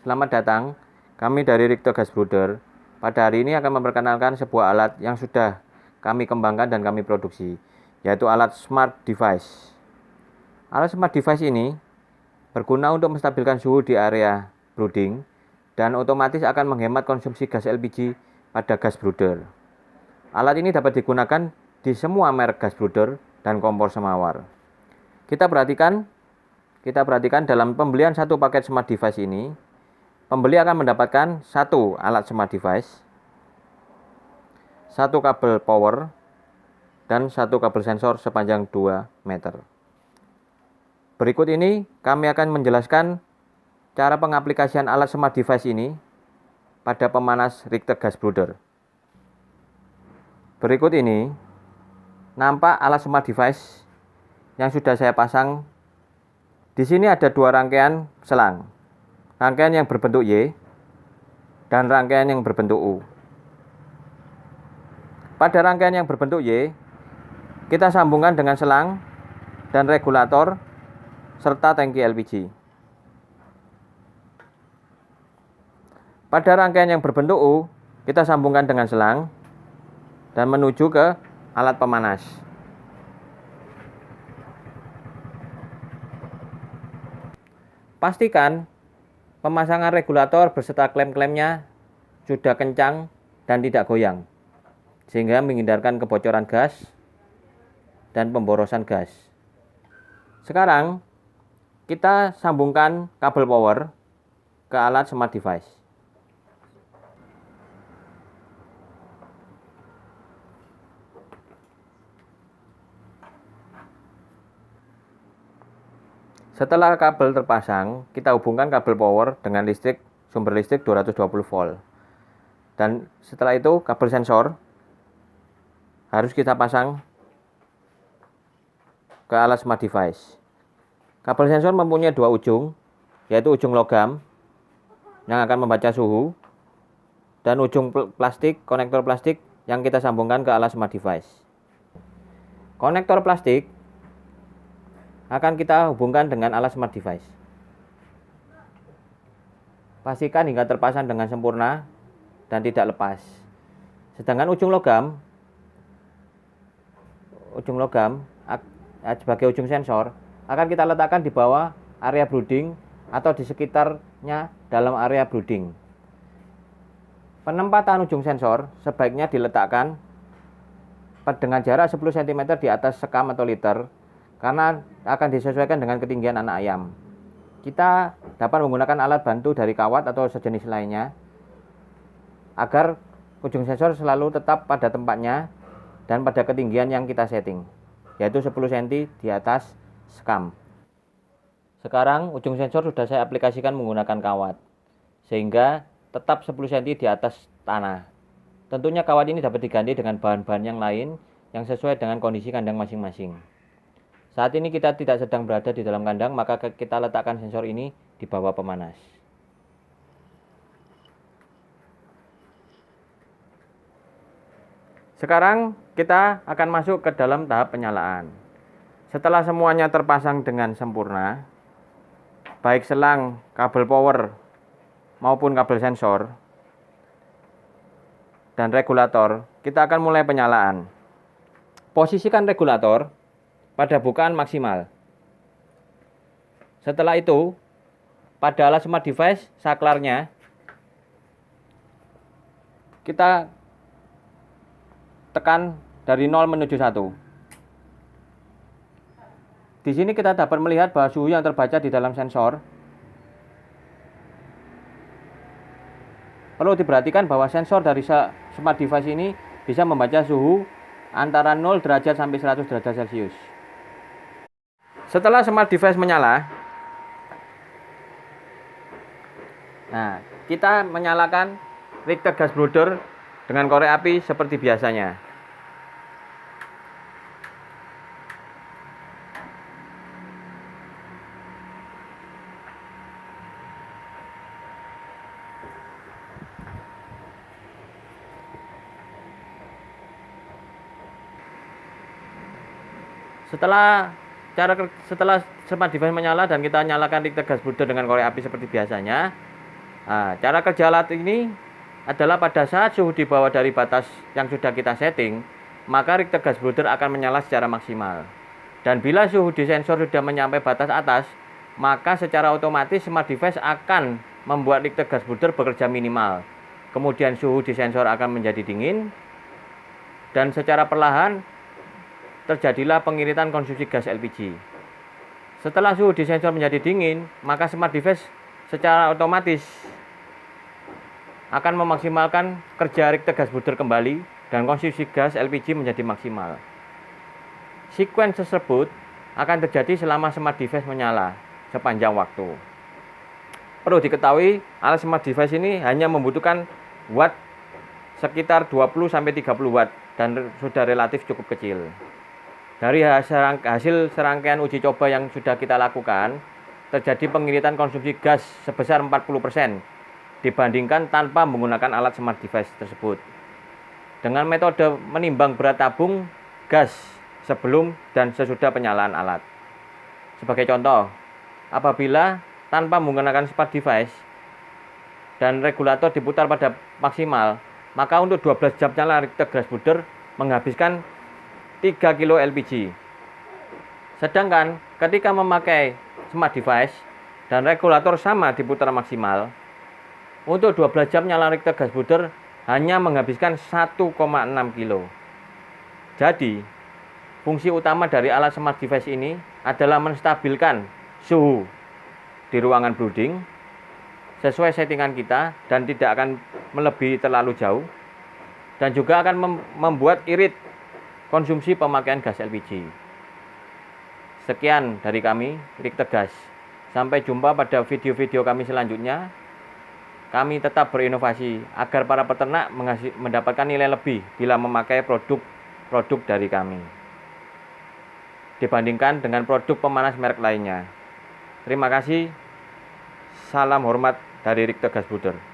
Selamat datang, kami dari Richter Gas Brooder. Pada hari ini akan memperkenalkan sebuah alat yang sudah kami kembangkan dan kami produksi, yaitu alat Smart Device. Alat Smart Device ini berguna untuk menstabilkan suhu di area brooding dan otomatis akan menghemat konsumsi gas LPG pada gas brooder. Alat ini dapat digunakan di semua merek gas brooder dan kompor semawar. Kita perhatikan dalam pembelian satu paket Smart Device ini, pembeli akan mendapatkan satu alat Smart Device, satu kabel power, dan satu kabel sensor sepanjang 2 meter. Berikut ini kami akan menjelaskan cara pengaplikasian alat Smart Device ini pada pemanas Richter Gas Brooder. Berikut ini nampak alat Smart Device yang sudah saya pasang. Di sini ada dua rangkaian selang. Rangkaian yang berbentuk Y dan rangkaian yang berbentuk U. Pada rangkaian yang berbentuk Y, kita sambungkan dengan selang dan regulator serta tangki LPG. Pada rangkaian yang berbentuk U, kita sambungkan dengan selang dan menuju ke alat pemanas. Pastikan pemasangan regulator beserta klem-klemnya sudah kencang dan tidak goyang, sehingga menghindarkan kebocoran gas dan pemborosan gas. Sekarang kita sambungkan kabel power ke alat Smart Device. Setelah kabel terpasang, kita hubungkan kabel power dengan sumber listrik 220 volt. Dan setelah itu kabel sensor harus kita pasang ke alat Smart Device. Kabel sensor mempunyai dua ujung, yaitu ujung logam yang akan membaca suhu dan ujung konektor plastik yang kita sambungkan ke alat Smart Device. Konektor plastik akan kita hubungkan dengan alat Smart Device. Pastikan hingga terpasang dengan sempurna dan tidak lepas. Sedangkan ujung logam sebagai ujung sensor akan kita letakkan di bawah area brooding atau di sekitarnya dalam area brooding. Penempatan ujung sensor sebaiknya diletakkan dengan jarak 10 cm di atas sekam atau liter, karena akan disesuaikan dengan ketinggian anak ayam. Kita dapat menggunakan alat bantu dari kawat atau sejenis lainnya agar ujung sensor selalu tetap pada tempatnya dan pada ketinggian yang kita setting, yaitu 10 cm di atas sekam. Sekarang ujung sensor sudah saya aplikasikan menggunakan kawat, sehingga tetap 10 cm di atas tanah. Tentunya kawat ini dapat diganti dengan bahan-bahan yang lain yang sesuai dengan kondisi kandang masing-masing. Saat ini kita tidak sedang berada di dalam kandang, maka kita letakkan sensor ini di bawah pemanas. Sekarang kita akan masuk ke dalam tahap penyalaan. Setelah semuanya terpasang dengan sempurna, baik selang, kabel power, maupun kabel sensor, dan regulator, kita akan mulai penyalaan. Posisikan regulator pada bukaan maksimal. Setelah itu, pada alat Smart Device saklarnya kita tekan dari 0 menuju 1. Di sini kita dapat melihat bahwa suhu yang terbaca di dalam sensor. Perlu diperhatikan bahwa sensor dari Smart Device ini bisa membaca suhu antara 0 derajat sampai 100 derajat Celcius. Setelah Smart Device menyala, kita menyalakan Richter Gas Brooder dengan korek api seperti biasanya. Setelah Smart Device menyala dan kita nyalakan Richter Gas Brooder dengan korek api seperti biasanya, Nah, cara kerja alat ini adalah pada saat suhu di bawah dari batas yang sudah kita setting, maka Richter gas brooder akan menyala secara maksimal. Dan bila suhu di sensor sudah mencapai batas atas, maka secara otomatis smart device akan membuat Richter gas brooder bekerja minimal. Kemudian suhu di sensor akan menjadi dingin, dan secara perlahan terjadilah pengiritan konsumsi gas LPG. Setelah suhu di sensor menjadi dingin, maka smart device secara otomatis akan memaksimalkan kerja Richter gas brooder kembali dan konsumsi gas LPG menjadi maksimal. Sequence tersebut akan terjadi selama smart device menyala sepanjang waktu. Perlu diketahui, alat smart device ini hanya membutuhkan watt sekitar 20-30 watt dan sudah relatif cukup kecil. Dari hasil serangkaian uji coba yang sudah kita lakukan, terjadi pengiritan konsumsi gas sebesar 40% dibandingkan tanpa menggunakan alat smart device tersebut. Dengan metode menimbang berat tabung gas sebelum dan sesudah penyalaan alat. Sebagai contoh, apabila tanpa menggunakan smart device dan regulator diputar pada maksimal, maka untuk 12 jam nyala Richter gas brooder menghabiskan 3 kilo LPG. Sedangkan ketika memakai smart device dan regulator sama diputar maksimal, untuk 12 jam nyala Richter gas brooder hanya menghabiskan 1,6 kilo. Jadi, fungsi utama dari alat smart device ini adalah menstabilkan suhu di ruangan brooding sesuai settingan kita dan tidak akan melebihi terlalu jauh, dan juga akan membuat irit konsumsi pemakaian gas LPG. Sekian dari kami, Richter Gas. Sampai jumpa pada video-video kami selanjutnya. Kami tetap berinovasi agar para peternak mendapatkan nilai lebih bila memakai produk dari kami dibandingkan dengan produk pemanas merek lainnya. Terima kasih. Salam hormat dari Richter Gas brooder.